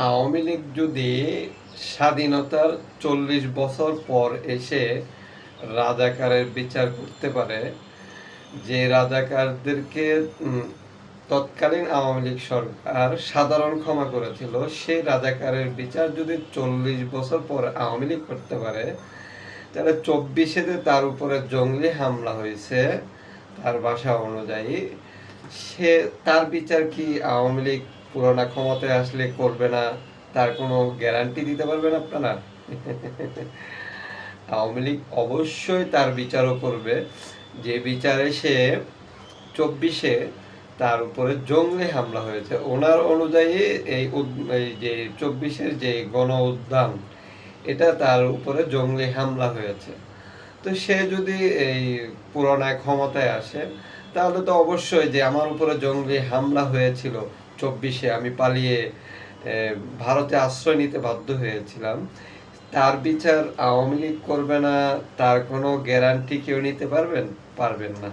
আওয়ামী লীগ যদি স্বাধীনতার ৪০ বছর পর এসে রাজাকারের বিচার করতে পারে, যে রাজাকারদেরকে তৎকালীন আওয়ামী লীগ সরকার সাধারণ ক্ষমা করেছিল, সেই রাজাকারের বিচার যদি ৪০ বছর পর আওয়ামী লীগ করতে পারে, তাহলে ২৪-এ তার উপরে জঙ্গি হামলা হয়েছে তার ভাষা অনুযায়ী, সে তার বিচার কি আওয়ামী লীগ পুরোনা ক্ষমতায় আসলে করবে না? তার কোনো গ্যারান্টি দিতে পারবেন আপনারা? আওয়ামী লীগ অবশ্যই তার বিচারও করবে, যে বিচারে সে ২৪-এ তার উপরে জঙ্গি হামলা হয়েছে ওনার অনুযায়ী। এই যে ২৪-এর যে গণ উত্থান, এটা তার উপরে জঙ্গি হামলা হয়েছে। তো সে যদি এই পুরোনায় ক্ষমতায় আসে, তাহলে তো অবশ্যই যে আমার উপরে জঙ্গি হামলা হয়েছিল ২৪-এ, আমি পালিয়ে ভারতে আশ্রয় নিতে বাধ্য হয়েছিলাম, তার বিচার আওয়ামী লীগ করবে না, তার কোনো গ্যারান্টি কেউ নিতে পারবেন না।